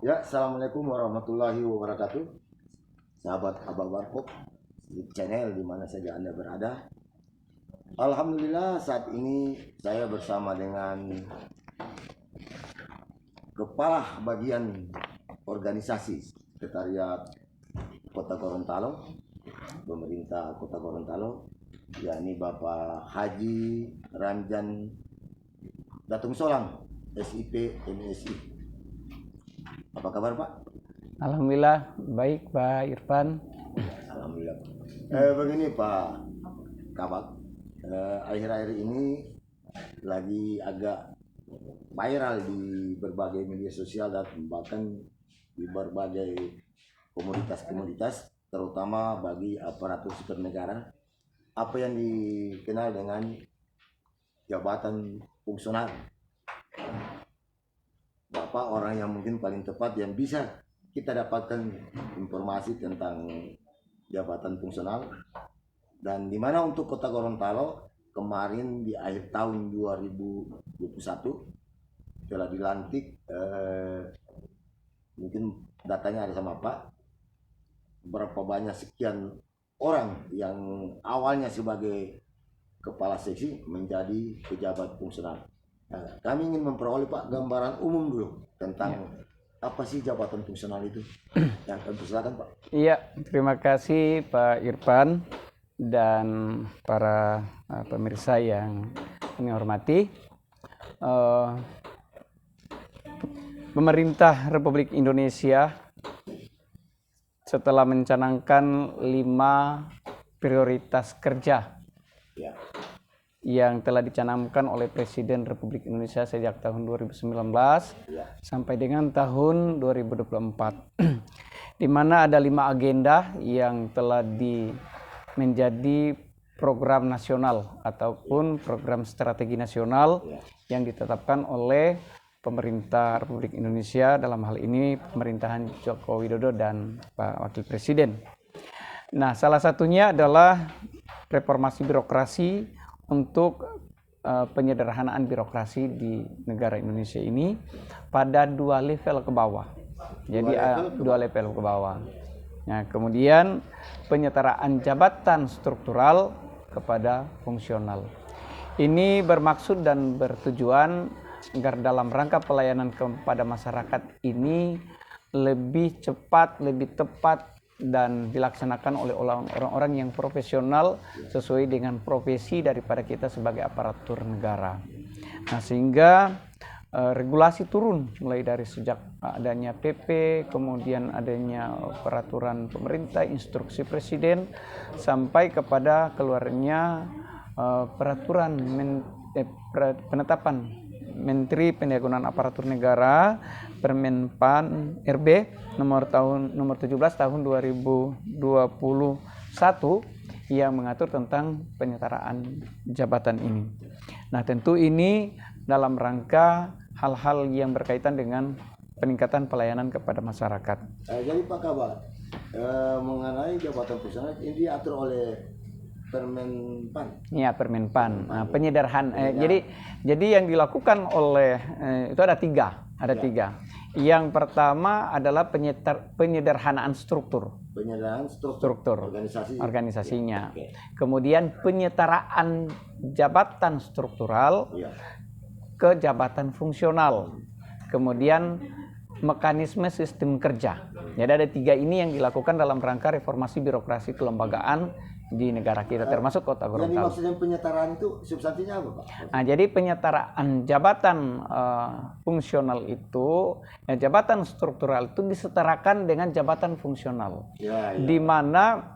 Ya, Assalamualaikum warahmatullahi wabarakatuh. Sahabat Abang Warkop di channel di mana saja Anda berada. Alhamdulillah saat ini saya bersama dengan Kepala Bagian Organisasi Sekretariat Kota Gorontalo, Pemerintah Kota Gorontalo, yakni Bapak Haji Ramjan Datung Solang, SIP MSI. Apa kabar Pak? Alhamdulillah baik Pak Irfan. Alhamdulillah. Begini Pak Kabak, akhir-akhir ini lagi agak viral di berbagai media sosial dan bahkan di berbagai komoditas-komoditas, terutama bagi aparatur sipil negara, apa yang dikenal dengan jabatan fungsional. Bapak orang yang mungkin paling tepat yang bisa kita dapatkan informasi tentang jabatan fungsional, dan di mana untuk Kota Gorontalo kemarin di akhir tahun 2021 telah dilantik, mungkin datanya ada sama Pak, berapa banyak sekian orang yang awalnya sebagai kepala seksi menjadi pejabat fungsional. Nah, kami ingin memperoleh Pak gambaran umum dulu tentang apa sih jabatan fungsional itu. Yang kami persilakan Pak. Iya, terima kasih Pak Irfan dan para pemirsa yang kami hormati. Pemerintah Republik Indonesia setelah mencanangkan 5 prioritas kerja yang telah dicanangkan oleh Presiden Republik Indonesia sejak tahun 2019 sampai dengan tahun 2024, di mana ada 5 agenda yang telah menjadi program nasional ataupun program strategi nasional yang ditetapkan oleh pemerintah Republik Indonesia, dalam hal ini pemerintahan Joko Widodo dan Pak Wakil Presiden. Nah, salah satunya adalah reformasi birokrasi untuk penyederhanaan birokrasi di negara Indonesia ini pada 2 level ke bawah. Jadi 2 level ke bawah. Nah, kemudian penyetaraan jabatan struktural kepada fungsional. Ini bermaksud dan bertujuan agar dalam rangka pelayanan kepada masyarakat ini lebih cepat, lebih tepat, dan dilaksanakan oleh orang-orang yang profesional sesuai dengan profesi daripada kita sebagai aparatur negara. Nah, sehingga regulasi turun mulai dari sejak adanya PP, kemudian adanya peraturan pemerintah, instruksi presiden, sampai kepada keluarnya peraturan penetapan Menteri Pendayagunaan Aparatur Negara Permenpan RB nomor 17 tahun 2021 yang mengatur tentang penyetaraan jabatan ini. Nah, tentu ini dalam rangka hal-hal yang berkaitan dengan peningkatan pelayanan kepada masyarakat. Jadi Pak Kabak, mengenai jabatan fungsional ini diatur oleh Permenpan. Ya, Permenpan. Nah, jadi yang dilakukan oleh itu ada 3. Yang pertama adalah penyederhanaan struktur. Penyederhanaan struktur. Organisasinya. Okay. Kemudian penyetaraan jabatan struktural ke jabatan fungsional. Kemudian mekanisme sistem kerja. Jadi ada 3 ini yang dilakukan dalam rangka reformasi birokrasi kelembagaan di negara kita, termasuk Kota Gorontalo. Yang dimaksudnya penyetaraan itu substansinya apa Pak? Nah, jadi penyetaraan jabatan fungsional itu, jabatan struktural itu disetarakan dengan jabatan fungsional. Di mana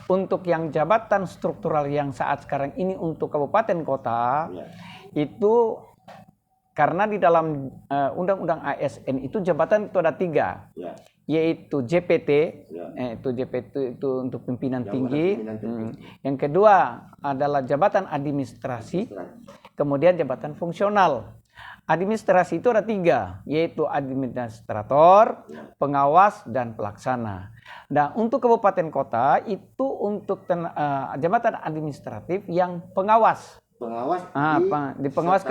untuk yang jabatan struktural yang saat sekarang ini untuk kabupaten kota itu, karena di dalam Undang-Undang ASN itu jabatan itu ada 3, yaitu JPT, itu untuk pimpinan tinggi. Yang kedua adalah jabatan administrasi, kemudian jabatan fungsional. Administrasi itu ada 3, yaitu administrator, pengawas, dan pelaksana. Nah, untuk kabupaten kota itu untuk jabatan administratif yang pengawas. pengawas di pengawas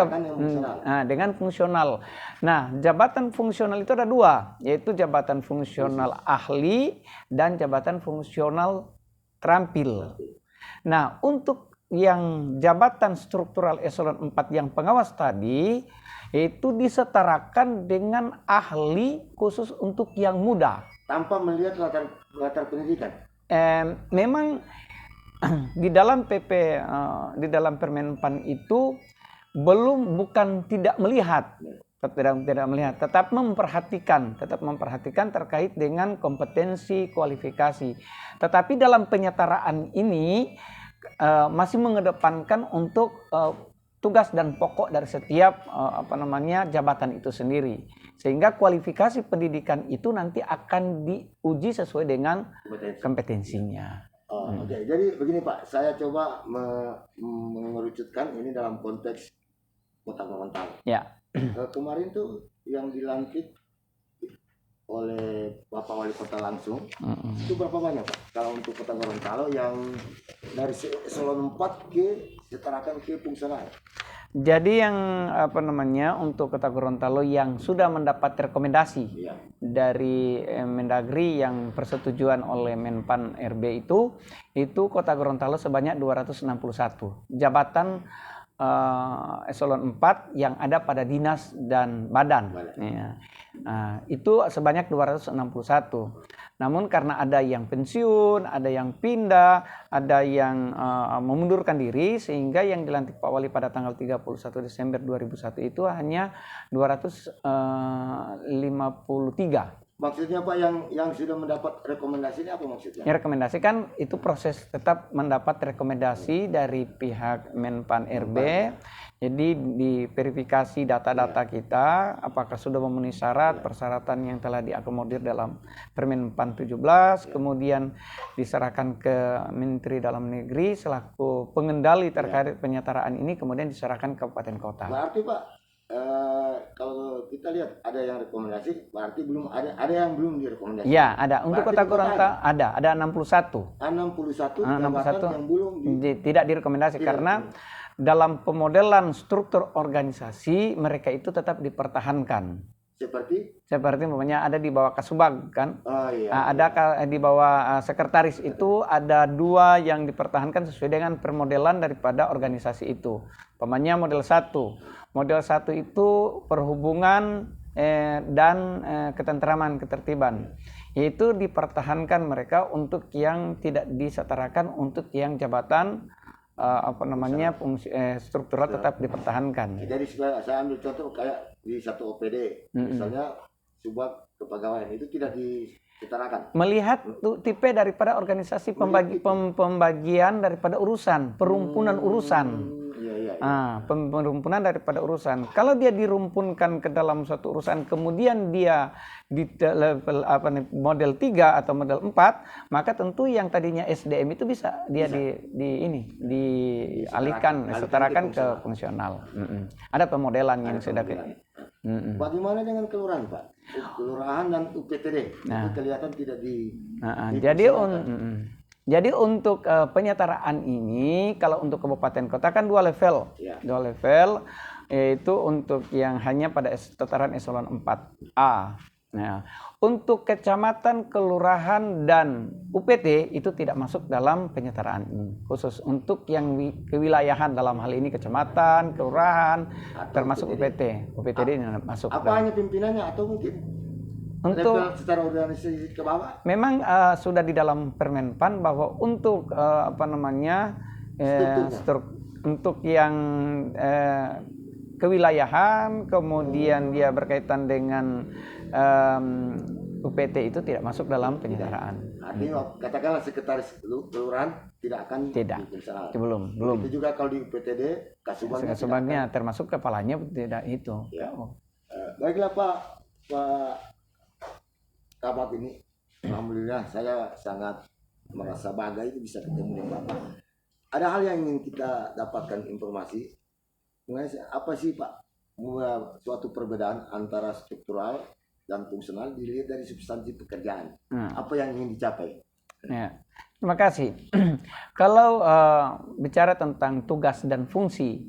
dengan fungsional. Nah, jabatan fungsional itu ada dua, yaitu jabatan fungsional ahli dan jabatan fungsional terampil. Nah, untuk yang jabatan struktural eselon 4 yang pengawas tadi itu disetarakan dengan ahli khusus untuk yang muda. Tanpa melihat latar pendidikan. Memang di dalam di dalam Permenpan itu bukan tidak melihat, tetap memperhatikan terkait dengan kompetensi, kualifikasi. Tetapi dalam penyetaraan ini masih mengedepankan untuk tugas dan pokok dari setiap jabatan itu sendiri, sehingga kualifikasi pendidikan itu nanti akan diuji sesuai dengan kompetensinya. Oke. Jadi begini Pak, saya coba mengerucutkan ini dalam konteks Kota Gorontalo. Ya. Kemarin tuh yang dilantik oleh Bapak Wali Kota langsung, itu berapa banyak Pak? Kalau untuk Kota Gorontalo yang dari eselon 4 setarakan ke fungsional. Jadi yang untuk Kota Gorontalo yang sudah mendapat rekomendasi dari Mendagri yang persetujuan oleh Menpan RB itu Kota Gorontalo sebanyak 261 jabatan eselon 4 yang ada pada dinas dan badan. Ya. Itu sebanyak 261. Namun karena ada yang pensiun, ada yang pindah, ada yang memundurkan diri, sehingga yang dilantik Pak Wali pada tanggal 31 Desember 2001 itu hanya 253. Maksudnya Pak yang sudah mendapat rekomendasi ini apa maksudnya? Ya, rekomendasi kan itu proses tetap mendapat rekomendasi dari pihak Menpan RB. Jadi diverifikasi data-data kita apakah sudah memenuhi syarat persyaratan yang telah diakomodir dalam Permenpan 17, kemudian diserahkan ke Menteri Dalam Negeri selaku pengendali terkait penyetaraan ini, kemudian diserahkan ke kabupaten kota. Berarti Pak, kalau kita lihat ada yang rekomendasi, berarti belum ada yang belum direkomendasi. Ya, ada. Untuk Kota Gorontalo ada 61. 61 jabatan yang belum tidak direkomendasi karena dalam pemodelan struktur organisasi mereka itu tetap dipertahankan. Seperti umpamanya ada di bawah Kasubag kan? Ada di bawah sekretaris itu ada 2 yang dipertahankan sesuai dengan permodelan daripada organisasi itu. Umpamanya model 1. Model 1 itu perhubungan dan ketentraman, ketertiban. Yaitu dipertahankan mereka untuk yang tidak disetarakan, untuk yang jabatan fungsi struktural tetap dipertahankan. Jadi saya ambil contoh kayak di satu OPD, misalnya Subag Kepegawaian itu tidak disetarakan. Melihat tipe daripada organisasi pembagian daripada urusan, perumpunan urusan. Perumpunan daripada urusan. Kalau dia dirumpunkan ke dalam suatu urusan, kemudian dia di level model 3 atau model 4, maka tentu yang tadinya SDM itu bisa dialihkan, setarakan ke fungsional. Ada pemodelan yang sudah Bagaimana dengan kelurahan Pak? Kelurahan dan UPTD itu kelihatan tidak Jadi untuk penyetaraan ini, kalau untuk kabupaten kota kan 2 level. 2 level, yaitu untuk yang hanya pada tataran eselon 4A. Nah, untuk kecamatan, kelurahan, dan UPT itu tidak masuk dalam penyetaraan ini. Khusus untuk yang kewilayahan dalam hal ini kecamatan, kelurahan, termasuk UPT. UPTD ini masuk. Apa hanya pimpinannya atau mungkin untuk level secara organisasi ke bawah? Memang sudah di dalam Permenpan bahwa untuk untuk yang kewilayahan, kemudian dia berkaitan dengan UPT itu tidak masuk dalam penyetaraan. Artinya katakanlah sekretaris kelurahan tidak akan diperiksa. Belum. Itu juga kalau di UPTD Kasubagnya termasuk kepalanya tidak itu. Baiklah Pak Kabak ini, alhamdulillah saya sangat merasa bangga itu bisa ketemu dengan Bapak. Ada hal yang ingin kita dapatkan informasi. Apa sih Pak suatu perbedaan antara struktural dan fungsional dilihat dari substansi pekerjaan? Apa yang ingin dicapai? Ya. Terima kasih. Kalau bicara tentang tugas dan fungsi,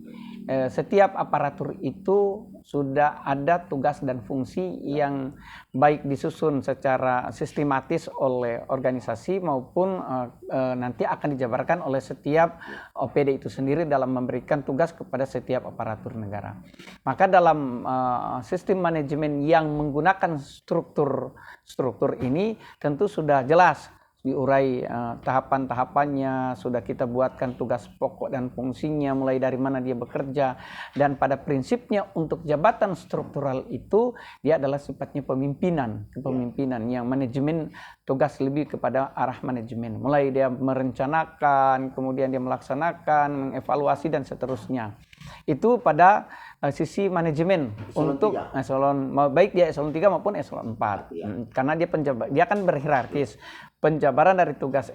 setiap aparatur itu sudah ada tugas dan fungsi yang baik disusun secara sistematis oleh organisasi maupun nanti akan dijabarkan oleh setiap OPD itu sendiri dalam memberikan tugas kepada setiap aparatur negara. Maka dalam sistem manajemen yang menggunakan struktur ini tentu sudah jelas diurai tahapan-tahapannya, sudah kita buatkan tugas pokok dan fungsinya, mulai dari mana dia bekerja, dan pada prinsipnya untuk jabatan struktural itu dia adalah sifatnya kepemimpinan yang manajemen tugas lebih kepada arah manajemen, mulai dia merencanakan, kemudian dia melaksanakan, mengevaluasi dan seterusnya. Itu pada sisi manajemen eselon untuk 3. eselon, baik dia eselon 3 maupun eselon 4. Karena dia kan berhierarkis. Penjabaran dari tugas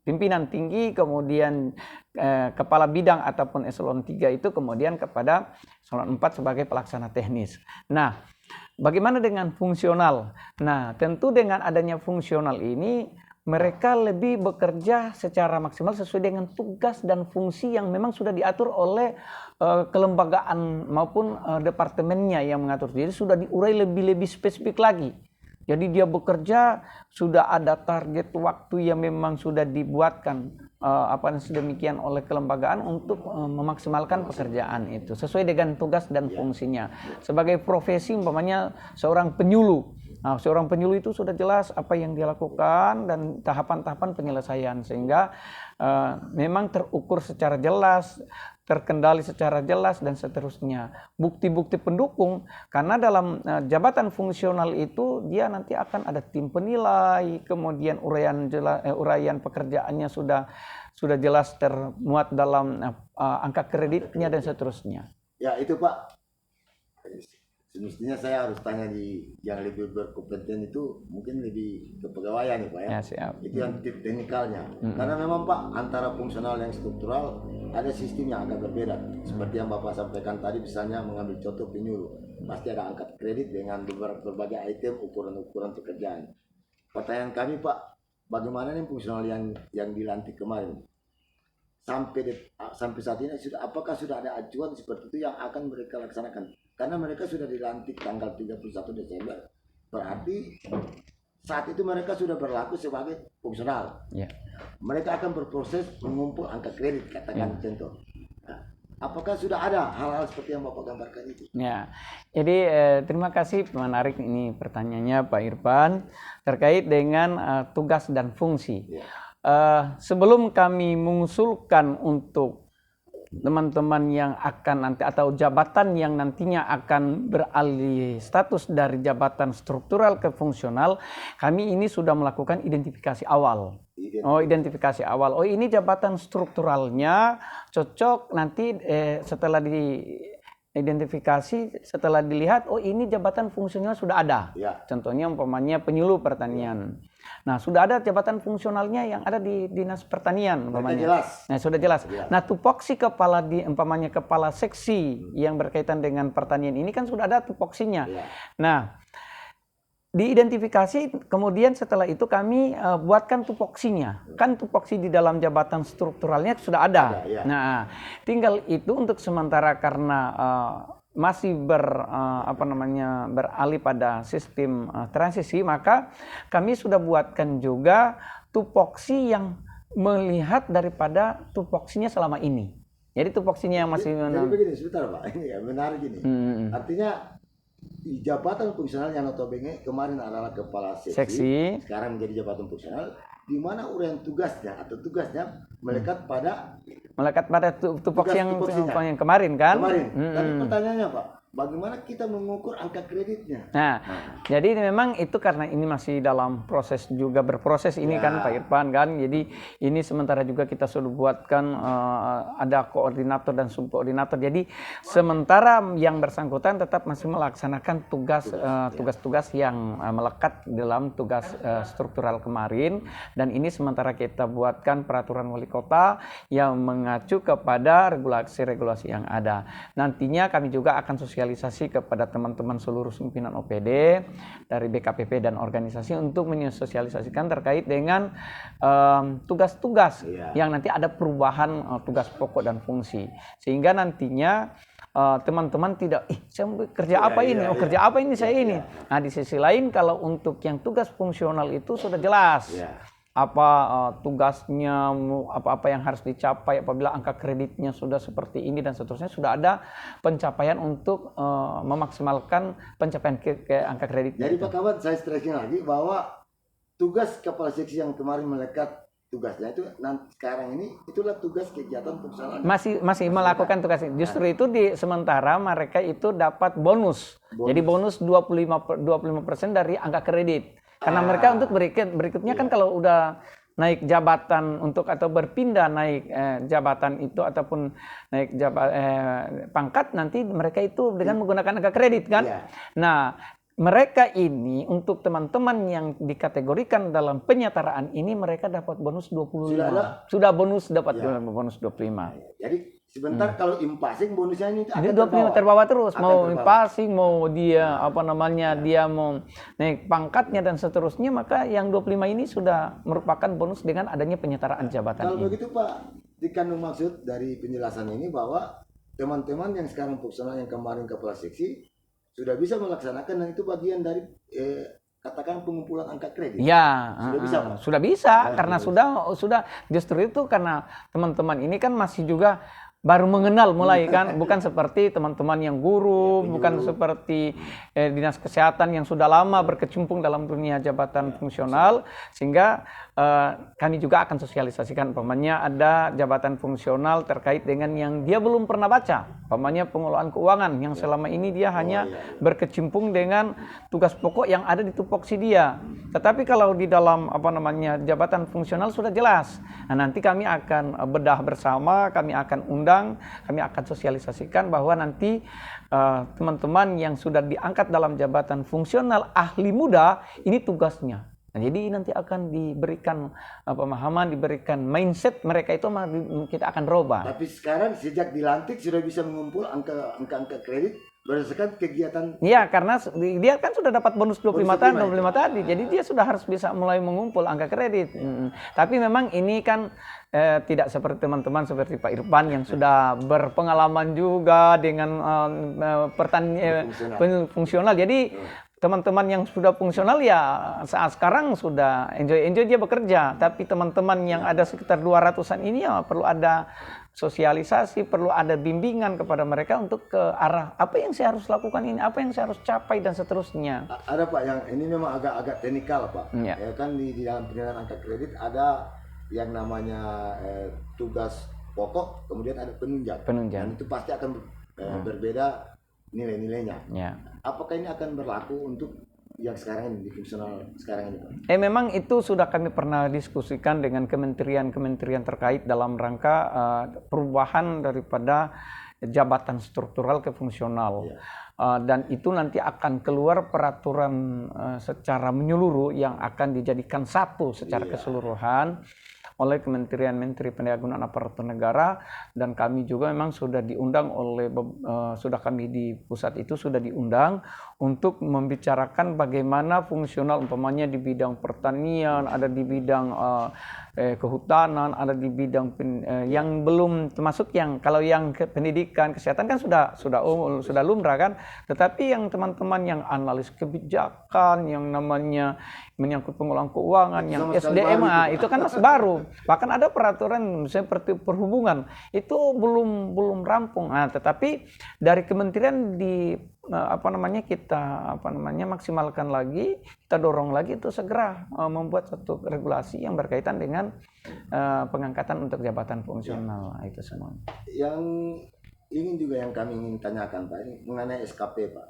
pimpinan tinggi, kemudian kepala bidang ataupun eselon 3 itu kemudian kepada eselon 4 sebagai pelaksana teknis. Nah, bagaimana dengan fungsional? Nah, tentu dengan adanya fungsional ini mereka lebih bekerja secara maksimal sesuai dengan tugas dan fungsi yang memang sudah diatur oleh kelembagaan maupun departemennya yang mengatur. Jadi sudah diurai lebih spesifik lagi. Jadi dia bekerja sudah ada target waktu yang memang sudah dibuatkan sedemikian oleh kelembagaan untuk memaksimalkan pekerjaan itu sesuai dengan tugas dan fungsinya. Sebagai profesi umpamanya seorang penyuluh. Nah, seorang penyuluh itu sudah jelas apa yang dia lakukan dan tahapan-tahapan penyelesaian sehingga memang terukur secara jelas, terkendali secara jelas dan seterusnya. Bukti-bukti pendukung karena dalam jabatan fungsional itu dia nanti akan ada tim penilai, kemudian uraian pekerjaannya sudah jelas termuat dalam angka kreditnya dan seterusnya. Ya itu Pak. Semestinya saya harus tanya di yang lebih berkompeten itu mungkin lebih kepegawaian nih Pak ya. Ya, siap. Itu yang teknikalnya. Karena memang Pak antara fungsional yang struktural ada sistem yang agak berbeda. Seperti yang Bapak sampaikan tadi misalnya mengambil contoh penyuluh. Pasti ada angkat kredit dengan berbagai item ukuran-ukuran pekerjaan. Pertanyaan kami Pak, bagaimana nih fungsional yang dilantik kemarin? Sampai saat ini apakah sudah ada acuan seperti itu yang akan mereka laksanakan? Karena mereka sudah dilantik tanggal 31 Desember, berarti saat itu mereka sudah berlaku sebagai fungsional. Mereka akan berproses mengumpul angka kredit, katakan contoh. Nah, apakah sudah ada hal-hal seperti yang Bapak gambarkan itu? Ya, jadi terima kasih, menarik ini pertanyaannya Pak Irfan terkait dengan tugas dan fungsi. Sebelum kami mengusulkan untuk teman-teman yang akan nanti atau jabatan yang nantinya akan beralih status dari jabatan struktural ke fungsional, kami ini sudah melakukan identifikasi awal. Identifikasi awal. Oh, ini jabatan strukturalnya cocok nanti setelah diidentifikasi, setelah dilihat, oh ini jabatan fungsional sudah ada. Contohnya umpamanya penyuluh pertanian. Nah, sudah ada jabatan fungsionalnya yang ada di Dinas Pertanian umpamanya. Nah, sudah jelas. Nah, tupoksi umpamanya kepala seksi yang berkaitan dengan pertanian ini kan sudah ada tupoksinya. Nah, diidentifikasi, kemudian setelah itu kami buatkan tupoksinya. Kan tupoksi di dalam jabatan strukturalnya sudah ada. Nah, tinggal itu untuk sementara karena masih beralih pada sistem transisi, maka kami sudah buatkan juga tupoksi yang melihat daripada tupoksinya selama ini. Jadi tupoksinya yang masih jadi begini, sebentar Pak, ini ya menarik ini. Artinya di jabatan fungsional yang notabene kemarin adalah kepala seksi, sekarang menjadi jabatan fungsional, di mana uraian tugasnya melekat pada tupoksi yang kemarin kan? Tapi pertanyaannya Pak, bagaimana kita mengukur angka kreditnya? Nah, jadi memang itu karena ini masih dalam proses juga berproses ini kan Pak Irfan kan. Jadi ini sementara juga kita sudah buatkan ada koordinator dan subkoordinator. Jadi sementara yang bersangkutan tetap masih melaksanakan tugas-tugas yang melekat dalam tugas struktural kemarin, dan ini sementara kita buatkan peraturan wali kota yang mengacu kepada regulasi-regulasi yang ada. Nantinya kami juga akan sosialisasikan sosialisasi kepada teman-teman seluruh pimpinan OPD dari BKPP dan organisasi untuk menyosialisasikan terkait dengan tugas-tugas yang nanti ada perubahan tugas pokok dan fungsi, sehingga nantinya teman-teman tidak saya kerja apa ini, kerja apa ini saya ini. Nah, di sisi lain kalau untuk yang tugas fungsional itu sudah jelas. Apa tugasnya, apa-apa yang harus dicapai apabila angka kreditnya sudah seperti ini dan seterusnya, sudah ada pencapaian untuk memaksimalkan pencapaian ke angka kreditnya. Jadi Pak Kabat, saya stressing lagi bahwa tugas kepala seksi yang kemarin melekat tugasnya itu sekarang ini itulah tugas kegiatan fungsional. Masih melakukan tugas ini. Justru itu di sementara mereka itu dapat bonus. Jadi bonus 25% dari angka kredit. Karena mereka untuk berikutnya kan kalau udah naik jabatan atau berpindah naik jabatan itu ataupun naik pangkat, nanti mereka itu dengan menggunakan angka kredit kan. Nah, mereka ini untuk teman-teman yang dikategorikan dalam penyetaraan ini mereka dapat bonus 25. Sudah bonus dapat bonus 25. Jadi sebentar kalau impasing bonusnya ini jadi 25 terbawa terus, mau impasing, mau dia dia mau naik pangkatnya dan seterusnya, maka yang 25 ini sudah merupakan bonus dengan adanya penyetaraan jabatan. Kalau begitu Pak, dikandung maksud dari penjelasan ini bahwa teman-teman yang sekarang fungsional yang kemarin kepala seksi sudah bisa melaksanakan, dan itu bagian dari katakan pengumpulan angka kredit. Ya, sudah bisa karena sudah. Justru itu karena teman-teman ini kan masih juga baru mengenal mulai kan, bukan seperti teman-teman yang guru, bukan seperti dinas kesehatan yang sudah lama berkecimpung dalam dunia jabatan fungsional, sehingga kami juga akan sosialisasikan, umpamanya ada jabatan fungsional terkait dengan yang dia belum pernah baca, umpamanya pengelolaan keuangan yang selama ini dia hanya berkecimpung dengan tugas pokok yang ada di tupoksi dia. Tetapi kalau di dalam jabatan fungsional sudah jelas. Nah, nanti kami akan bedah bersama, kami akan undang, kami akan sosialisasikan bahwa nanti teman-teman yang sudah diangkat dalam jabatan fungsional ahli muda ini tugasnya. Nah, jadi nanti akan diberikan pemahaman, diberikan mindset mereka itu kita akan rubah. Tapi sekarang sejak dilantik sudah bisa mengumpul angka kredit berdasarkan kegiatan. Iya, karena dia kan sudah dapat bonus 25 tadi. Jadi dia sudah harus bisa mulai mengumpul angka kredit. Tapi memang ini kan tidak seperti teman-teman seperti Pak Irfan yang sudah berpengalaman juga dengan pertanian fungsional. Jadi teman-teman yang sudah fungsional ya saat sekarang sudah enjoy dia bekerja. Tapi teman-teman yang ada sekitar 200-an ini ya perlu ada sosialisasi, perlu ada bimbingan kepada mereka untuk ke arah apa yang saya harus lakukan ini, apa yang saya harus capai dan seterusnya. Ada Pak yang ini memang agak teknikal Pak. Ya kan di dalam penilaian angka kredit ada yang namanya tugas pokok, kemudian ada penunjang. Dan itu pasti akan berbeda nilai-nilainya. Apakah ini akan berlaku untuk yang sekarang ini, di fungsional sekarang ini Pak? Memang itu sudah kami pernah diskusikan dengan kementerian-kementerian terkait dalam rangka perubahan daripada jabatan struktural ke fungsional. Dan itu nanti akan keluar peraturan secara menyeluruh yang akan dijadikan satu secara keseluruhan oleh Kementerian Menteri Pendayagunaan Aparatur Negara, dan kami juga memang sudah diundang oleh sudah kami di pusat itu sudah diundang untuk membicarakan bagaimana fungsional, umpamanya di bidang pertanian, ada di bidang kehutanan, ada di bidang yang belum termasuk yang kalau yang pendidikan, kesehatan kan sudah lumrah kan, tetapi yang teman-teman yang analis kebijakan, yang namanya menyangkut pengelolaan keuangan, yang SDM itu kan masih baru. Bahkan ada peraturan seperti perhubungan itu belum rampung. Nah, tetapi dari kementerian kita maksimalkan lagi, kita dorong lagi itu segera membuat satu regulasi yang berkaitan dengan pengangkatan untuk jabatan fungsional. Itu semua. Yang yang kami ingin tanyakan Pak, ini mengenai SKP Pak.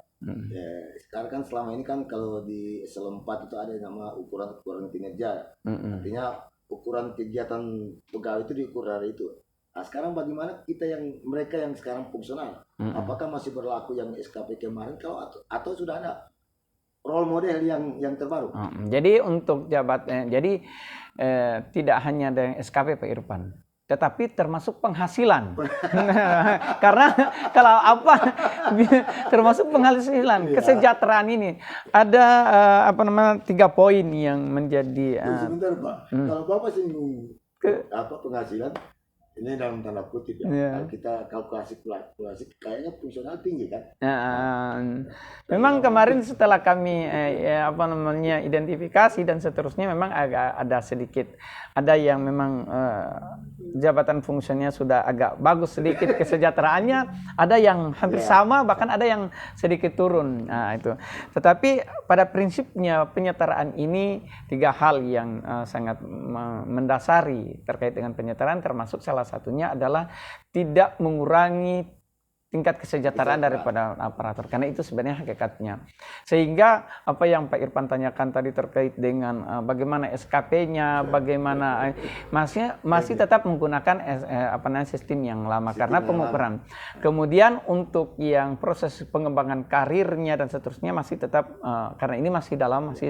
Sekarang kan selama ini kan kalau di eselon 4 itu ada nama ukuran kinerja. Artinya ukuran kegiatan pegawai itu diukur dari itu. Nah, sekarang bagaimana mereka yang sekarang fungsional? Apakah masih berlaku yang SKP kemarin atau sudah ada role model yang terbaru? Jadi untuk tidak hanya ada yang SKP Pak Irfan, tetapi termasuk penghasilan. Karena kalau apa termasuk penghasilan, kesejahteraan ini ada 3 poin yang menjadi. Sebentar Pak, kalau Bapak singgung penghasilan, ini dalam tanda kutip ya. Kalau kita kalkulasi kayaknya fungsional tinggi kan. Memang kemarin setelah kami identifikasi dan seterusnya, memang agak ada sedikit, ada yang memang jabatan fungsinya sudah agak bagus sedikit kesejahteraannya, ada yang hampir sama, bahkan ada yang sedikit turun. Nah, itu. Tetapi pada prinsipnya penyetaraan ini 3 hal yang sangat mendasari terkait dengan penyetaraan, termasuk salah satunya adalah tidak mengurangi tingkat kesejahteraan daripada aparatur, karena itu sebenarnya hakikatnya. Sehingga apa yang Pak Irfan tanyakan tadi terkait dengan bagaimana SKP-nya, bagaimana masih tetap menggunakan sistem yang lama karena pengukuran. Kemudian untuk yang proses pengembangan karirnya dan seterusnya masih tetap karena ini masih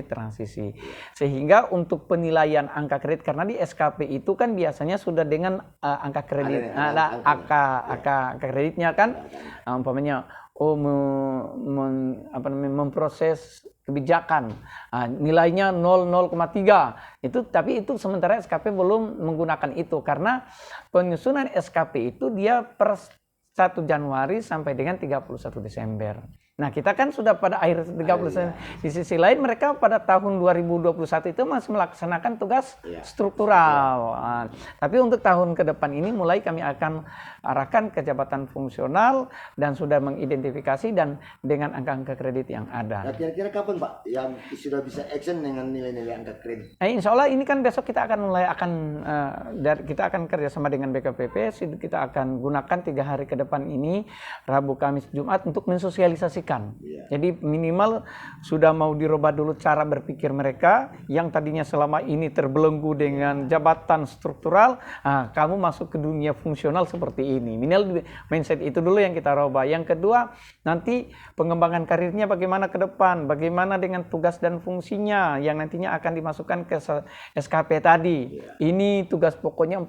transisi. Sehingga untuk penilaian angka kredit, karena di SKP itu kan biasanya sudah dengan angka kredit, ada angka kreditnya kan. Umpamanya memproses kebijakan nilainya 0,3 itu, tapi itu sementara SKP belum menggunakan itu, karena penyusunan SKP itu dia per 1 Januari sampai dengan 31 Desember. Nah, kita kan sudah pada akhir 30. Di sisi lain mereka pada tahun 2021 itu masih melaksanakan tugas struktural. Tapi untuk tahun ke depan ini mulai kami akan arahkan ke jabatan fungsional dan sudah mengidentifikasi dan dengan angka-angka kredit yang ada. Nah, kira-kira kapan Pak yang sudah bisa action dengan nilai-nilai angka kredit? Insya Allah ini kan besok kita akan mulai kita akan kerjasama dengan BKPP, kita akan gunakan 3 hari ke depan ini, Rabu, Kamis, Jumat untuk mensosialisasikan. Jadi minimal sudah mau dirubah dulu cara berpikir mereka yang tadinya selama ini terbelenggu dengan jabatan struktural, kamu masuk ke dunia fungsional seperti ini. Minimal mindset itu dulu yang kita rubah. Yang kedua, nanti pengembangan karirnya bagaimana ke depan, bagaimana dengan tugas dan fungsinya yang nantinya akan dimasukkan ke SKP tadi. Ini tugas pokoknya 40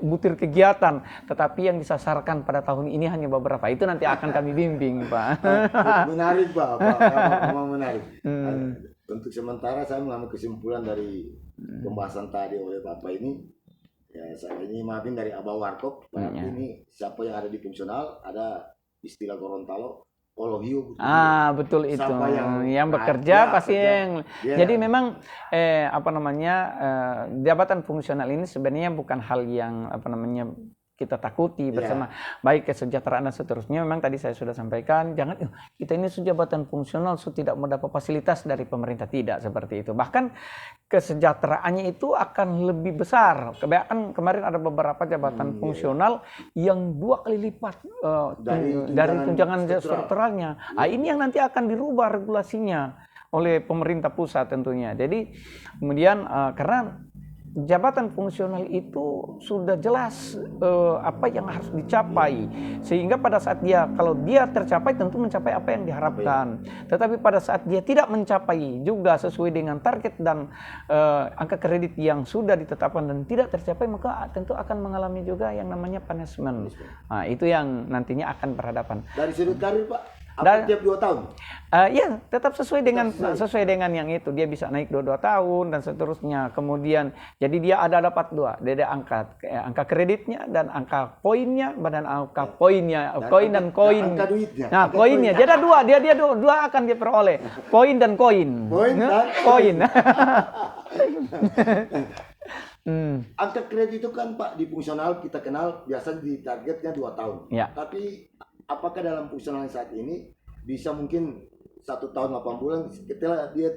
butir kegiatan, tetapi yang disasarkan pada tahun ini hanya beberapa. Itu nanti akan kami bimbing, Pak. Menarik, Pak. Memang menarik. Untuk sementara saya mengambil kesimpulan dari pembahasan tadi oleh Bapak ini, ya saya ini maafin dari Abah Warkop, berarti ini siapa yang ada di fungsional, ada istilah Gorontalo, Olohiu. Betul itu. Yang bekerja pasti yang. Jadi memang jabatan fungsional ini sebenarnya bukan hal yang kita takuti bersama baik kesejahteraan dan seterusnya. Memang tadi saya sudah sampaikan, jangan kita ini jabatan fungsional tidak mendapat fasilitas dari pemerintah, tidak seperti itu. Bahkan kesejahteraannya itu akan lebih besar. Kebanyakan kemarin ada beberapa jabatan fungsional yang 2 kali lipat dari tunjangan strukturalnya. Ini yang nanti akan dirubah regulasinya oleh pemerintah pusat tentunya. Jadi kemudian karena jabatan fungsional itu sudah jelas apa yang harus dicapai, sehingga pada saat kalau dia tercapai tentu mencapai apa yang diharapkan. Tetapi pada saat dia tidak mencapai juga sesuai dengan target dan angka kredit yang sudah ditetapkan dan tidak tercapai, maka tentu akan mengalami juga yang namanya punishment. Itu yang nantinya akan berhadapan. Dari sudut karir Pak, tiap 2 tahun? Ya, tetap sesuai dengan yang itu. Dia bisa naik 2 tahun dan seterusnya. Kemudian jadi dia dapat 2. Dia ada angka kreditnya dan angka poinnya, dan angka poinnya, koin dan koin. Angka duitnya. Nah, koinnya. Dia ada 2. Dia 2 akan diperoleh. Poin dan koin. Poin dan koin. Angka kredit itu kan Pak di fungsional kita kenal biasanya di targetnya 2 tahun. Tapi apakah dalam fungsional saat ini bisa mungkin 1 tahun 8 bulan setelah dia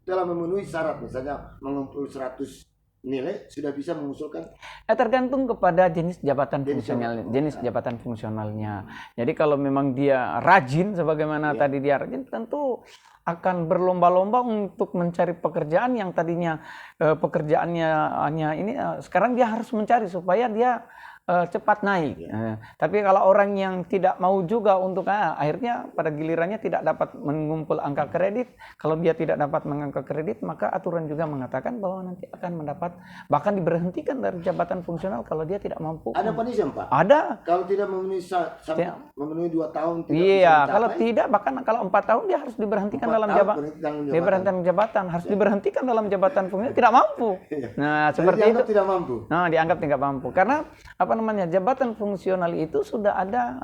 telah memenuhi syarat, misalnya mengumpul 100 nilai sudah bisa mengusulkan? Tergantung kepada jenis jabatan fungsionalnya. Jadi kalau memang dia rajin sebagaimana tadi dia rajin, tentu akan berlomba-lomba untuk mencari pekerjaan yang tadinya pekerjaannya hanya ini, sekarang dia harus mencari supaya dia cepat naik. Tapi kalau orang yang tidak mau juga untuk akhirnya pada gilirannya tidak dapat mengumpul angka kredit, kalau dia tidak dapat mengangkat kredit, maka aturan juga mengatakan bahwa nanti akan mendapat bahkan diberhentikan dari jabatan fungsional kalau dia tidak mampu. Ada punishment, Pak? Ada. Kalau tidak memenuhi memenuhi 2 tahun tidak bisa Iya, mencapai, kalau tidak bahkan kalau 4 tahun dia harus diberhentikan dalam jabatan, harus diberhentikan dalam jabatan fungsional, tidak mampu. Nah, seperti itu. Tidak mampu. Nah, dianggap tidak mampu karena jabatan fungsional itu sudah ada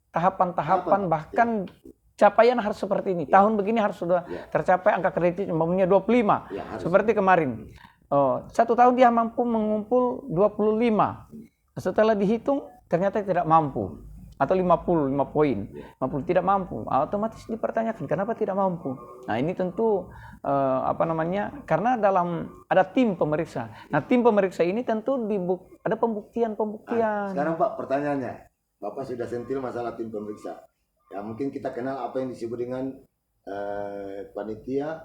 tahapan-tahapan bahkan capaian harus seperti ini. Tahun begini harus sudah tercapai angka kredit umpamanya 25. Seperti kemarin. 1 tahun dia mampu mengumpul 25. Setelah dihitung ternyata tidak mampu. Atau 50 poin, 50 tidak mampu, otomatis dipertanyakan kenapa tidak mampu. Nah, ini tentu karena ada tim pemeriksa. Nah, tim pemeriksa ini tentu ada pembuktian. Sekarang Pak, pertanyaannya, Bapak sudah sentil masalah tim pemeriksa. Ya, mungkin kita kenal apa yang disebut dengan panitia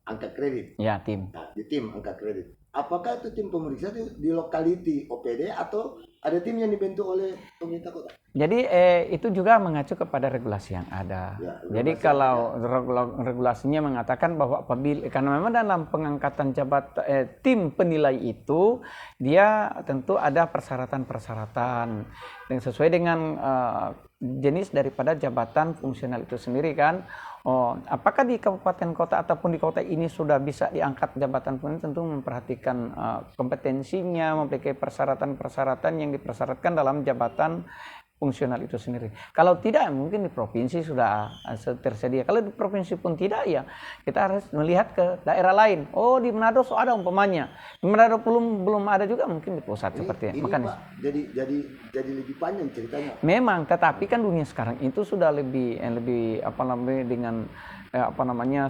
angka kredit. Ya, tim. Nah, di tim angka kredit. Apakah itu tim pemeriksa di lokaliti OPD atau ada tim yang dibentuk oleh pemerintah kota? Jadi itu juga mengacu kepada regulasi yang ada. Ya, jadi kalau regulasinya mengatakan bahwa apabila karena memang dalam pengangkatan tim penilai itu dia tentu ada persyaratan-persyaratan yang sesuai dengan jenis daripada jabatan fungsional itu sendiri kan. Apakah di kabupaten kota ataupun di kota ini sudah bisa diangkat jabatan fungsional, tentu memperhatikan kompetensinya, memiliki persyaratan-persyaratan yang dipersyaratkan dalam jabatan fungsional itu sendiri. Kalau tidak, mungkin di provinsi sudah tersedia. Kalau di provinsi pun tidak, ya kita harus melihat ke daerah lain. Oh, di Manado ada umpamanya. Di Manado belum ada juga, mungkin di pusat seperti ini makanya. Pak, jadi lebih panjang ceritanya. Memang, tetapi kan dunia sekarang itu sudah lebih dengan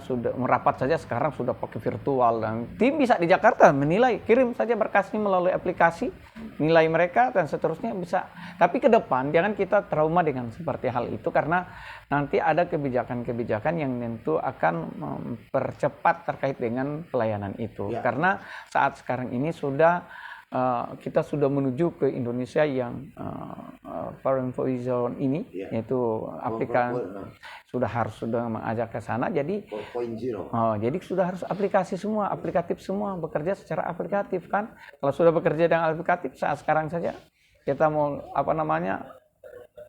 sudah merapat saja sekarang sudah pakai virtual dan tim bisa di Jakarta menilai, kirim saja berkasnya melalui aplikasi, nilai mereka dan seterusnya bisa. Tapi ke depan jangan kita trauma dengan seperti hal itu karena nanti ada kebijakan-kebijakan yang tentu akan mempercepat terkait dengan pelayanan itu. Ya. Karena saat sekarang ini kita sudah menuju ke Indonesia yang foreign zone ini, yaitu sudah mengajak ke sana. Jadi jadi sudah harus aplikasi semua, aplikatif semua, bekerja secara aplikatif kan. Kalau sudah bekerja dengan aplikatif saat sekarang saja kita mau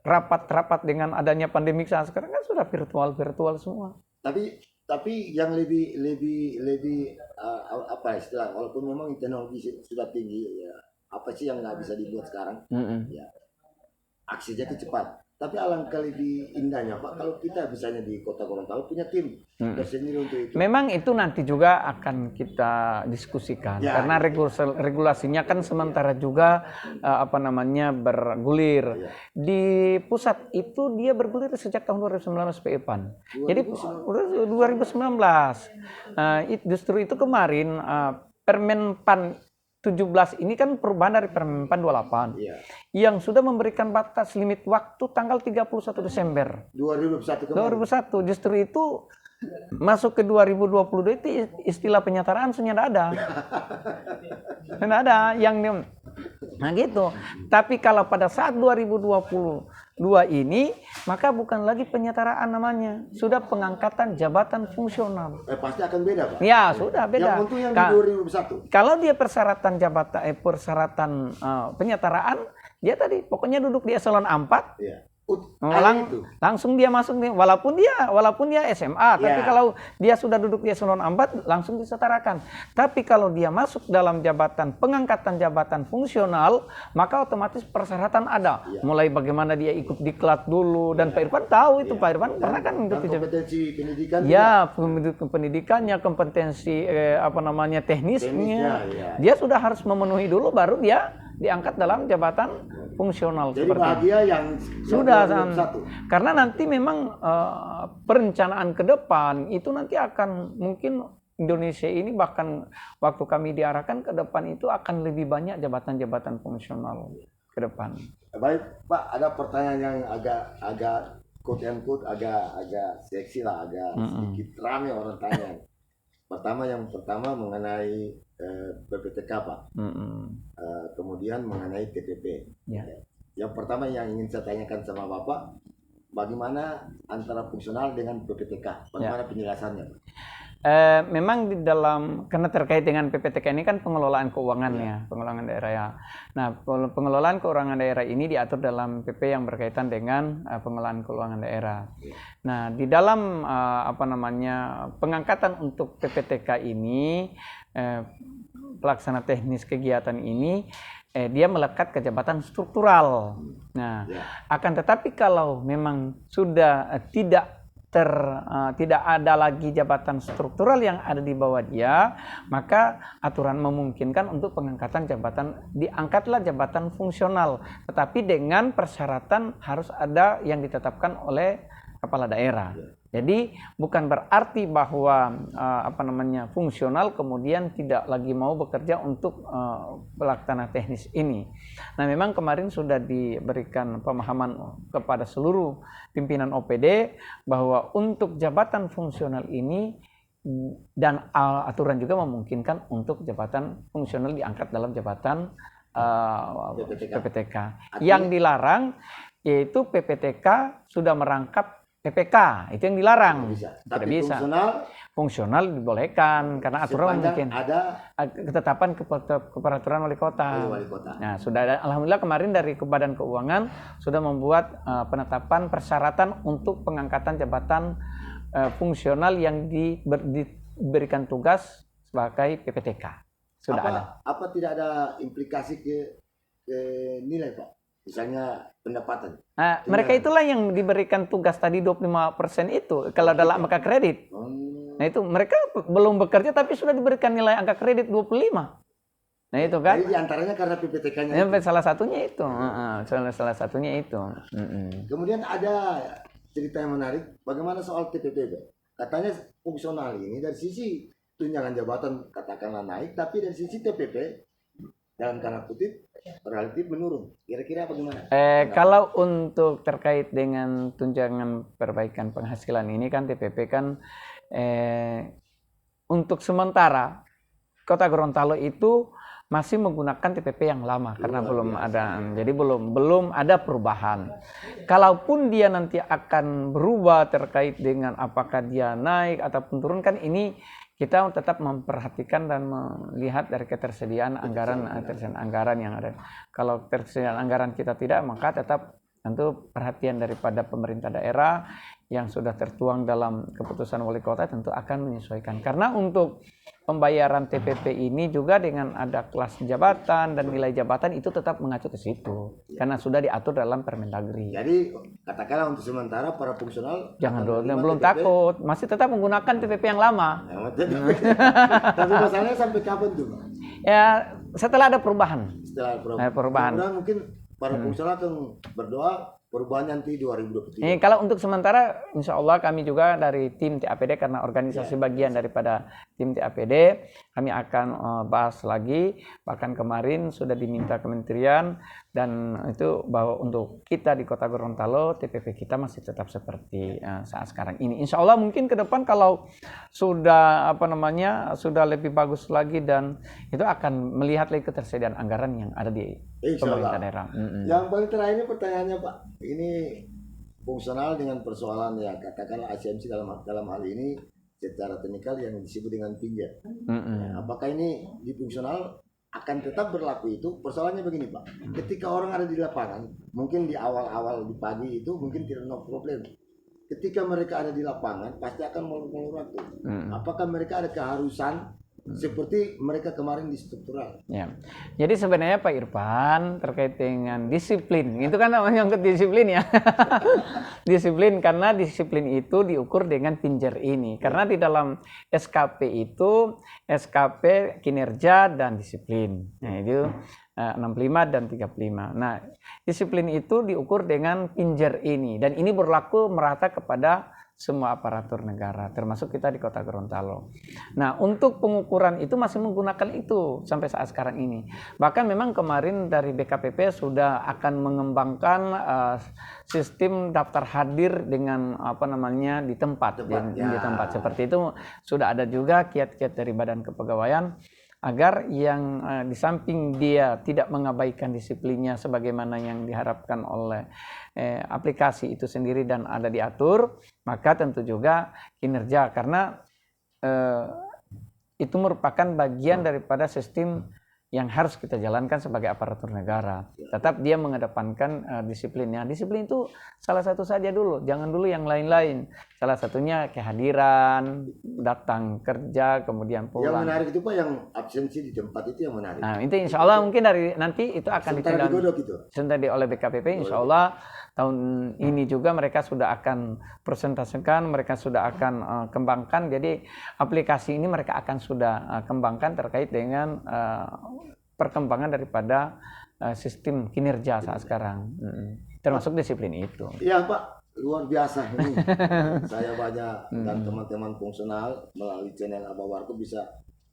rapat dengan adanya pandemik saat sekarang kan sudah virtual semua. Tapi yang lebih istilah, walaupun memang teknologi sudah tinggi, ya apa sih yang nggak bisa dibuat sekarang? Ya, aksinya itu cepat. Tapi alangkah lebih indahnya Pak kalau kita misalnya di Kota Gorontalo punya tim tersendiri untuk itu. Memang itu nanti juga akan kita diskusikan karena regulasinya kan sementara juga bergulir. Di pusat itu dia bergulir sejak tahun 2019 PEPAN. Jadi 2019 justru itu kemarin Permenpan 17 ini kan perubahan dari Permenpan 28 yang sudah memberikan batas limit waktu tanggal 31 Desember 2001. Justru itu masuk ke 2022 itu istilah penyetaraan sudah ada. Sudah ada gitu. Tapi kalau pada saat 2022 ini maka bukan lagi penyetaraan namanya, sudah pengangkatan jabatan fungsional. Pasti akan beda, Pak. Ya, sudah beda. Yang untuk yang di 2001. Kalau dia persyaratan penyetaraan, dia tadi pokoknya duduk di eselon 4. Iya. Langsung dia masuk nih, walaupun dia SMA, tapi kalau dia sudah duduk di eselon 4 langsung disetarakan. Tapi kalau dia masuk dalam pengangkatan jabatan fungsional, maka otomatis persyaratan ada. Mulai bagaimana dia ikut diklat dulu dan Pak Irfan tahu itu, Pak Irfan pernah kan kompetensi pendidikan. Ya, pendidikannya, kompetensi teknisnya. Dia sudah harus memenuhi dulu baru dia diangkat dalam jabatan fungsional. Jadi bahagia yang sudah karena nanti memang perencanaan ke depan itu nanti akan mungkin Indonesia ini bahkan waktu kami diarahkan ke depan itu akan lebih banyak jabatan-jabatan fungsional ke depan. Baik Pak, ada pertanyaan yang agak quote and quote agak seksi lah, agak sedikit ramai orang tanya. Yang pertama mengenai PPTK Pak. Kemudian mengenai TPP. Ya. Yang pertama yang ingin saya tanyakan sama Bapak, bagaimana antara fungsional dengan PPTK? Bagaimana penjelasannya? Memang di dalam, karena terkait dengan PPTK ini kan pengelolaan keuangannya, pengelolaan daerah ya. Nah, pengelolaan keuangan daerah ini diatur dalam PP yang berkaitan dengan pengelolaan keuangan daerah. Nah, di dalam pengangkatan untuk PPTK ini, pelaksana teknis kegiatan ini, dia melekat ke jabatan struktural. Nah, akan tetapi kalau memang sudah tidak ada lagi jabatan struktural yang ada di bawah dia, maka aturan memungkinkan untuk pengangkatan jabatan, diangkatlah jabatan fungsional, tetapi dengan persyaratan harus ada yang ditetapkan oleh kepala daerah. Jadi bukan berarti bahwa fungsional kemudian tidak lagi mau bekerja untuk pelaksana teknis ini. Nah, memang kemarin sudah diberikan pemahaman kepada seluruh pimpinan OPD bahwa untuk jabatan fungsional ini dan aturan juga memungkinkan untuk jabatan fungsional diangkat dalam jabatan PPTK. Yang dilarang yaitu PPTK sudah merangkap PPK, itu yang dilarang. Tidak bisa. Fungsional dibolehkan karena aturan mungkin ada ketetapan keperaturan wali kota. Nah, sudah ada, alhamdulillah kemarin dari Badan Keuangan sudah membuat penetapan persyaratan untuk pengangkatan jabatan fungsional yang diberikan tugas sebagai PPTK. Sudah ada. Apa tidak ada implikasi ke nilai, Pak? Misalnya pendapatan. Nah, mereka itulah yang diberikan tugas tadi 25% itu kalau dalam angka kredit. Nah, itu mereka belum bekerja tapi sudah diberikan nilai angka kredit 25. Nah, itu kan. Jadi diantaranya karena PPTK-nya itu. Salah satunya itu. Salah satunya itu. Kemudian ada cerita yang menarik, bagaimana soal TPP, Pak? Katanya fungsional ini dari sisi tunjangan jabatan katakanlah naik, tapi dari sisi TPP dalam tanda kutip relatif menurun. Kira-kira bagaimana? Kalau untuk terkait dengan tunjangan perbaikan penghasilan ini kan TPP kan untuk sementara Kota Gorontalo itu masih menggunakan TPP yang lama karena belum ada, jadi belum ada perubahan. Kalaupun dia nanti akan berubah terkait dengan apakah dia naik ataupun turun, kan ini kita tetap memperhatikan dan melihat dari ketersediaan anggaran yang ada. Kalau ketersediaan anggaran kita tidak, maka tetap tentu perhatian daripada pemerintah daerah yang sudah tertuang dalam keputusan wali kota tentu akan menyesuaikan. Karena untuk pembayaran TPP ini juga dengan ada kelas jabatan dan nilai jabatan itu tetap mengacu ke situ. Karena sudah diatur dalam Permendagri. Jadi katakanlah untuk sementara para fungsional jangan dulu, belum TPP, takut, masih tetap menggunakan TPP yang lama. Tapi masalahnya sampai kapan tuh? Ya, setelah ada perubahan. Setelah perubahan. Mungkin para fungsional akan berdoa perubahan nanti 2023. Kalau untuk sementara, insya Allah kami juga dari tim TAPD, karena organisasi bagian daripada tim TAPD, kami akan bahas lagi. Bahkan kemarin sudah diminta kementerian, dan itu bahwa untuk kita di Kota Gorontalo, TPP kita masih tetap seperti saat sekarang ini. Insya Allah mungkin ke depan kalau sudah sudah lebih bagus lagi, dan itu akan melihat lagi ketersediaan anggaran yang ada di pemerintah daerah. Yang paling terakhir ini pertanyaannya, Pak. Ini fungsional dengan persoalan ya katakanlah ACMC dalam hal ini secara teknikal yang disebut dengan pinjam. Apakah ini di fungsional akan tetap berlaku itu? Persoalannya begini, Pak. Ketika orang ada di lapangan, mungkin di awal-awal di pagi itu mungkin tidak no problem. Ketika mereka ada di lapangan pasti akan melurut waktu. Apakah mereka ada keharusan seperti mereka kemarin di struktural? Ya. Jadi sebenarnya Pak Irfan terkait dengan disiplin, itu kan namanya disiplin ya. Disiplin, karena disiplin itu diukur dengan pinjer ini. Karena di dalam SKP itu SKP kinerja dan disiplin. Nah, itu 65 dan 35. Nah, disiplin itu diukur dengan pinjer ini, dan ini berlaku merata kepada semua aparatur negara, termasuk kita di Kota Gorontalo. Nah, untuk pengukuran itu masih menggunakan itu sampai saat sekarang ini. Bahkan memang kemarin dari BKPP sudah akan mengembangkan sistem daftar hadir dengan di tempat, di tempat seperti itu. Sudah ada juga kiat-kiat dari Badan Kepegawaian agar yang di samping dia tidak mengabaikan disiplinnya sebagaimana yang diharapkan oleh aplikasi itu sendiri dan ada diatur, maka tentu juga kinerja, karena itu merupakan bagian daripada sistem yang harus kita jalankan sebagai aparatur negara. Tetap dia mengedepankan disiplinnya. Disiplin itu salah satu saja dulu, jangan dulu yang lain-lain. Salah satunya kehadiran, datang kerja, kemudian pulang. Yang menarik itu Pak, yang absensi di tempat itu yang menarik. Nah, itu insya Allah mungkin dari nanti itu akan ditindaklanjuti oleh BKPP. Insya Allah tahun ini juga mereka sudah akan presentasikan, mereka sudah akan kembangkan. Jadi aplikasi ini mereka akan sudah kembangkan terkait dengan perkembangan daripada sistem kinerja saat sekarang, termasuk disiplin itu. Iya Pak, luar biasa ini. Saya banyak dan teman-teman fungsional melalui channel Abah Warkop bisa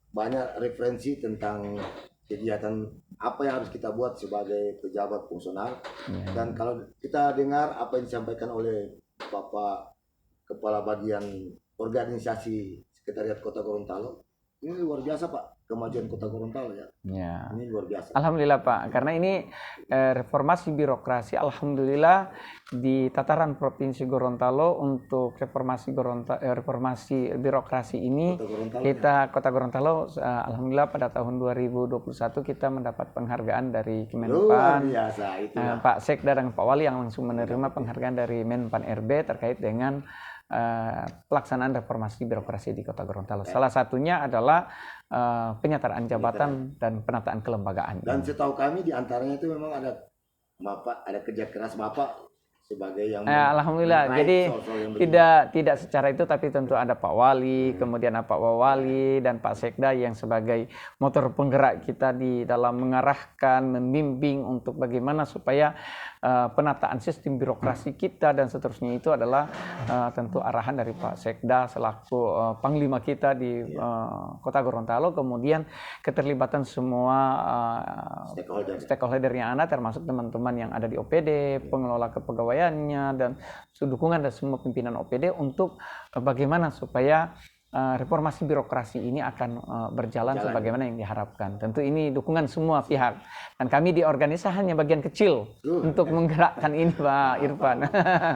banyak referensi tentang kegiatan apa yang harus kita buat sebagai pejabat fungsional. Dan kalau kita dengar apa yang disampaikan oleh Bapak Kepala Bagian Organisasi Sekretariat Kota Gorontalo, ini luar biasa Pak, kemajuan Kota Gorontalo ya. Ini luar biasa. Alhamdulillah Pak, karena ini reformasi birokrasi, alhamdulillah di tataran Provinsi Gorontalo untuk reformasi birokrasi ini Kota Gorontalo alhamdulillah pada tahun 2021 kita mendapat penghargaan dari Kemenpan. Pak Sekda dan Pak Wali yang langsung menerima penghargaan dari Menpan RB terkait dengan pelaksanaan reformasi birokrasi di Kota Gorontalo. Salah satunya adalah penyataan jabatan dan penataan kelembagaan. Dan setahu kami di antaranya itu memang ada Bapak, ada kerja keras Bapak sebagai yang alhamdulillah. Jadi tidak secara itu, tapi tentu ada Pak Wali, kemudian Pak Wawali dan Pak Sekda yang sebagai motor penggerak kita di dalam mengarahkan, membimbing untuk bagaimana supaya penataan sistem birokrasi kita dan seterusnya itu adalah tentu arahan dari Pak Sekda selaku panglima kita di Kota Gorontalo, kemudian keterlibatan semua stakeholder yang ada, termasuk teman-teman yang ada di OPD, pengelola kepegawaiannya, dan dukungan dari semua pimpinan OPD untuk bagaimana supaya reformasi birokrasi ini akan berjalan sebagaimana yang diharapkan. Tentu ini dukungan semua pihak, dan kami di organisasi hanya bagian kecil untuk menggerakkan ini Pak Irfan.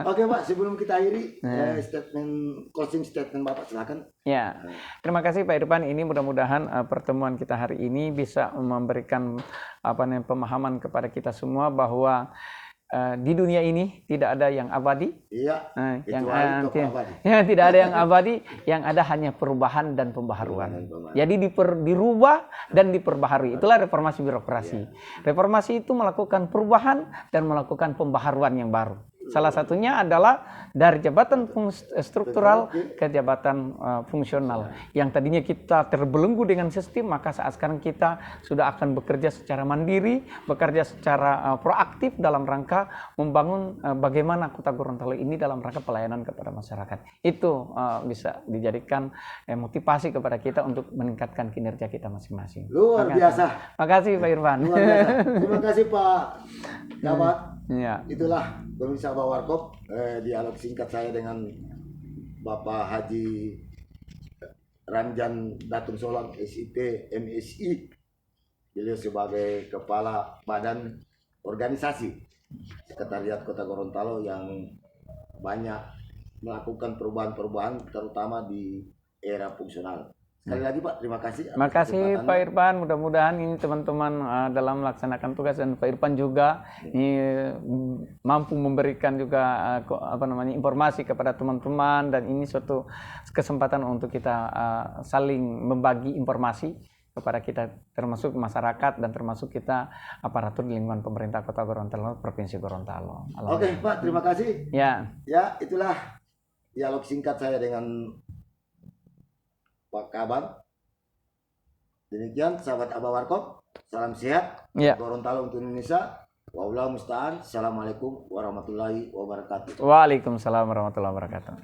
Oke Pak, sebelum kita akhiri closing statement Bapak, silakan. Ya, terima kasih Pak Irfan. Ini mudah-mudahan pertemuan kita hari ini bisa memberikan pemahaman kepada kita semua bahwa di dunia ini tidak ada yang abadi. Tidak ada yang abadi, yang ada hanya perubahan dan pembaharuan. Jadi dirubah dan diperbaharui. Itulah reformasi birokrasi. Reformasi itu melakukan perubahan dan melakukan pembaharuan yang baru. Salah satunya adalah dari jabatan struktural ke jabatan fungsional. Yang tadinya kita terbelenggu dengan sistem, maka saat sekarang kita sudah akan bekerja secara mandiri, bekerja secara proaktif dalam rangka membangun bagaimana Kota Gorontalo ini dalam rangka pelayanan kepada masyarakat. Itu bisa dijadikan motivasi kepada kita untuk meningkatkan kinerja kita masing-masing. Luar biasa. Makasih Pak Irfan. Luar biasa. Terima kasih Pak Dapat. Itulah pemirsa Abah Warkop, dialog singkat saya dengan Bapak Haji Ramjan Datung Solang, SIP MSI. Beliau sebagai Kepala Badan Organisasi Sekretariat Kota Gorontalo yang banyak melakukan perubahan-perubahan terutama di era fungsional. Sekali lagi Pak, terima kasih. Terima kasih Pak Irfan. Mudah-mudahan ini teman-teman dalam melaksanakan tugas, dan Pak Irfan juga ini mampu memberikan juga informasi kepada teman-teman, dan ini suatu kesempatan untuk kita saling membagi informasi kepada kita, termasuk masyarakat dan termasuk kita aparatur di lingkungan pemerintah Kota Gorontalo, Provinsi Gorontalo. Oke Pak, terima kasih. Ya, itulah dialog singkat saya dengan Pak Kaban. Demikian sahabat Abah Warkop, salam sehat, Gorontalo untuk Indonesia. Wallahu musta'an. Assalamualaikum warahmatullahi wabarakatuh. Waalaikumsalam warahmatullahi wabarakatuh.